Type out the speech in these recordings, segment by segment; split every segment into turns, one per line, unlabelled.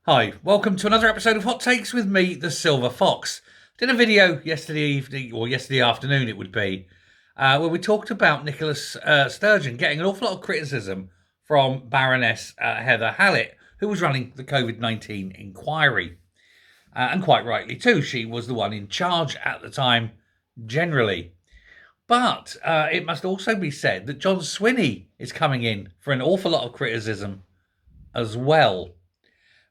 Hi, welcome to another episode of Hot Takes with me, the Silver Fox. Did a video yesterday evening, or yesterday afternoon it would be, where we talked about Nicholas Sturgeon getting an awful lot of criticism from Baroness Heather Hallett, who was running the COVID-19 inquiry. And quite rightly too, she was the one in charge at the time, generally. But it must also be said that John Swinney is coming in for an awful lot of criticism as well.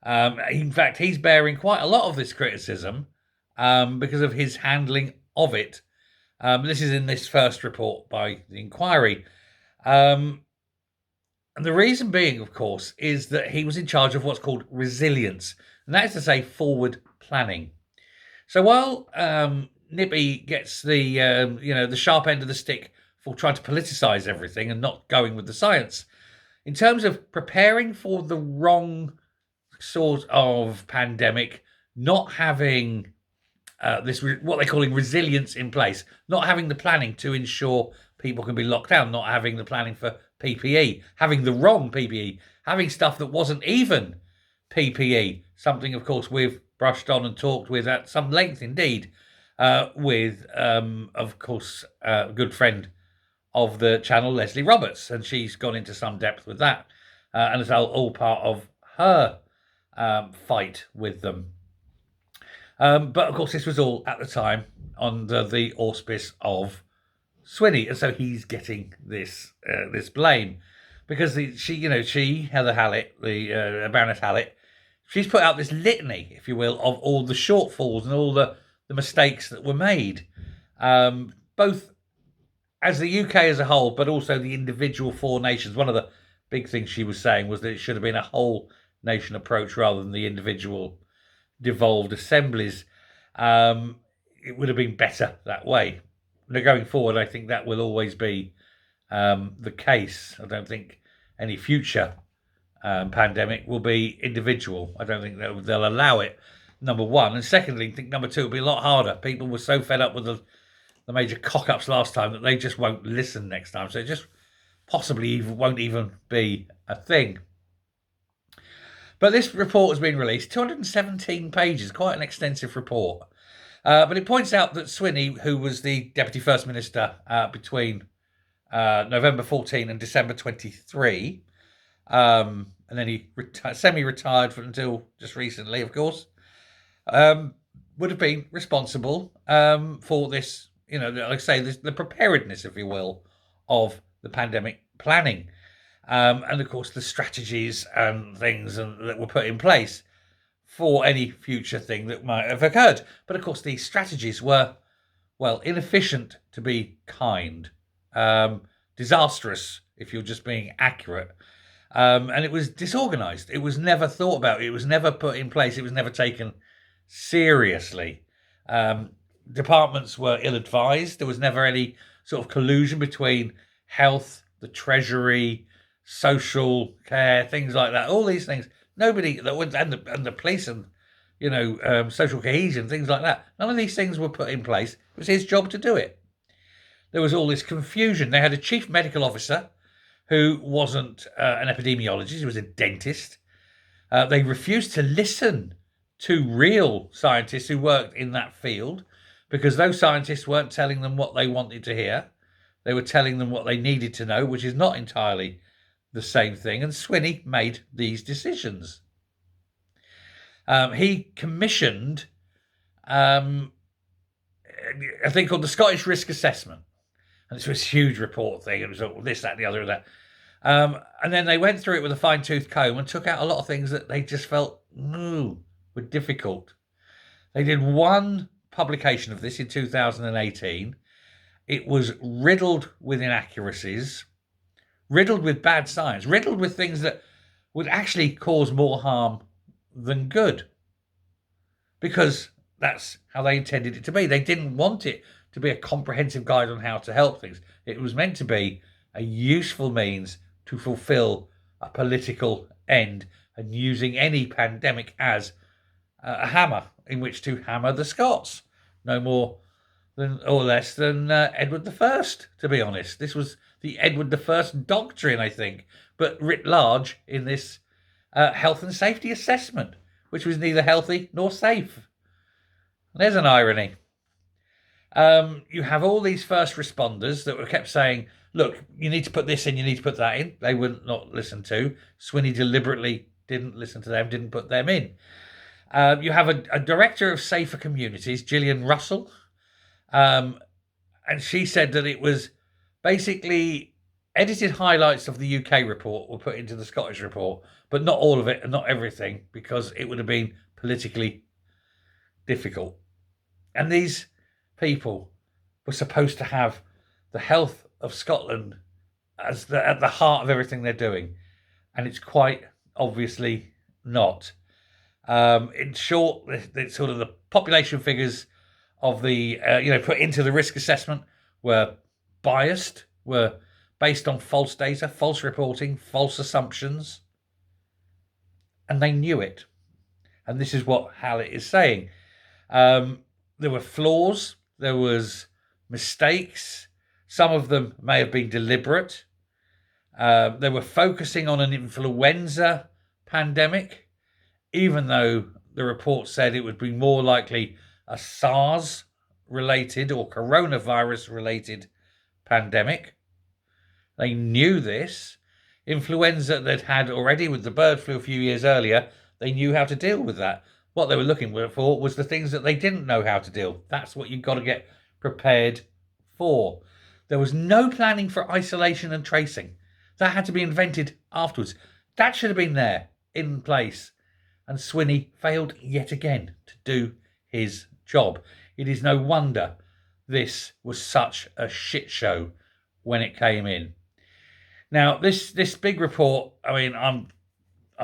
In fact, he's bearing quite a lot of this criticism because of his handling of it. This is in this first report by the inquiry. And the reason being, of course, is that he was in charge of what's called resilience, and that is to say forward planning. So while Nippy gets the sharp end of the stick for trying to politicize everything and not going with the science, in terms of preparing for the wrong sort of pandemic, not having what they're calling resilience in place, not having the planning to ensure people can be locked down, not having the planning for PPE, having the wrong PPE, having stuff that wasn't even PPE, something, of course, we've brushed on and talked with at some length indeed, with, of course, a good friend of the channel, Leslie Roberts, and she's gone into some depth with that, and it's all part of her fight with them. But of course, this was all at the time under the auspice of Swinney, and so he's getting this blame because she Heather Hallett, the Baroness Hallett, she's put out this litany, if you will, of all the shortfalls and all the mistakes that were made, both as the UK as a whole, but also the individual four nations. One of the big things she was saying was that it should have been a whole nation approach rather than the individual devolved assemblies. It would have been better that way. Now, going forward, I think that will always be the case. I don't think any future pandemic will be individual. I don't think they'll allow it, number one. And secondly, I think number two will be a lot harder. People were so fed up with the major cock-ups last time that they just won't listen next time. So it just possibly won't even be a thing. But this report has been released, 217 pages, quite an extensive report. But it points out that Swinney, who was the Deputy First Minister between November 14 and December 23, and then he semi-retired until just recently, of course, would have been responsible for this, like I say, the preparedness, if you will, of the pandemic planning. And of course, the strategies and things that were put in place for any future thing that might have occurred. But of course, these strategies were, well, inefficient to be kind, disastrous if you're just being accurate. And it was disorganized. It was never thought about. It was never put in place. It was never taken seriously. Departments were ill-advised. There was never any sort of collusion between health, the Treasury, social care, things like that. All these things, nobody that went and the police and social cohesion, things like that. None of these things were put in place. It was his job to do it. There was all this confusion. They had a chief medical officer who wasn't an epidemiologist; he was a dentist. They refused to listen to real scientists who worked in that field because those scientists weren't telling them what they wanted to hear. They were telling them what they needed to know, which is not entirely the same thing. And Swinney made these decisions. He commissioned a thing called the Scottish Risk Assessment. And this was a huge report thing. It was all this, that, and the other, and that. And then they went through it with a fine-tooth comb and took out a lot of things that they just felt were difficult. They did one publication of this in 2018. It was riddled with inaccuracies, riddled with bad science, riddled with things that would actually cause more harm than good. Because that's how they intended it to be. They didn't want it to be a comprehensive guide on how to help things. It was meant to be a useful means to fulfill a political end and using any pandemic as a hammer in which to hammer the Scots. No more or less than Edward I, to be honest. This was the Edward I doctrine, I think, but writ large in this health and safety assessment, which was neither healthy nor safe. There's an irony. You have all these first responders that were kept saying, look, you need to put this in, you need to put that in. They wouldn't not listen to. Swinney deliberately didn't listen to them, didn't put them in. You have a director of Safer Communities, Gillian Russell, and she said that it was basically edited highlights of the UK report were put into the Scottish report, but not all of it and not everything, because it would have been politically difficult. And these people were supposed to have the health of Scotland as at the heart of everything they're doing, and it's quite obviously not. In short, the sort of the population figures of the put into the risk assessment were biased, were based on false data, false reporting, false assumptions, and they knew it. And this is what Hallett is saying. There were flaws, there was mistakes. Some of them may have been deliberate. They were focusing on an influenza pandemic, even though the report said it would be more likely a SARS-related or coronavirus-related pandemic. They knew this. Influenza they'd had already with the bird flu a few years earlier, they knew how to deal with that. What they were looking for was the things that they didn't know how to deal. That's what you've got to get prepared for. There was no planning for isolation and tracing. That had to be invented afterwards. That should have been there, in place. And Swinney failed yet again to do his job. It is no wonder this was such a shit show when it came in. Now, this big report, I mean, I'm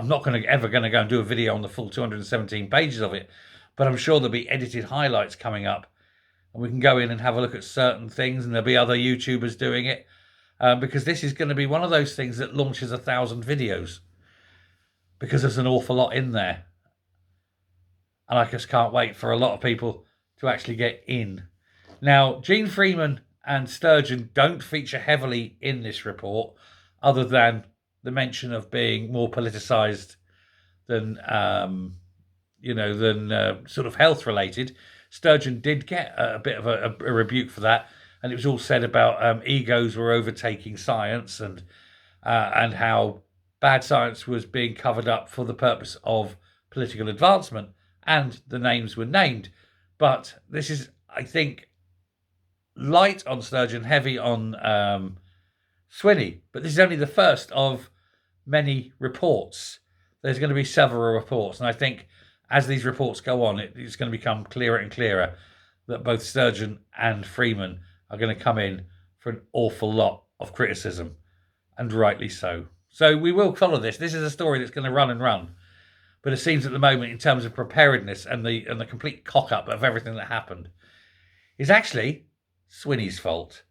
not ever going to go and do a video on the full 217 pages of it, but I'm sure there'll be edited highlights coming up, and we can go in and have a look at certain things, and there'll be other YouTubers doing it, because this is going to be one of those things that launches 1,000 videos, because there's an awful lot in there. And I just can't wait for a lot of people to actually get in. Now, Gene Freeman and Sturgeon don't feature heavily in this report, other than the mention of being more politicised than, sort of health related. Sturgeon did get a bit of a rebuke for that, and it was all said about egos were overtaking science, and how bad science was being covered up for the purpose of political advancement, and the names were named. But this is, I think, light on Sturgeon, heavy on Swinney. But this is only the first of many reports. There's going to be several reports, and I think as these reports go on, it's going to become clearer and clearer that both Sturgeon and Freeman are going to come in for an awful lot of criticism, and rightly so. So we will follow this. This is a story that's going to run and run. But it seems at the moment, in terms of preparedness and the complete cock-up of everything that happened, is actually Swinney's fault.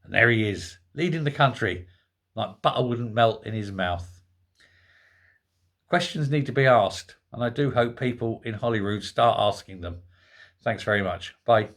And there he is, leading the country like butter wouldn't melt in his mouth. Questions need to be asked, and I do hope people in Holyrood start asking them. Thanks very much. Bye.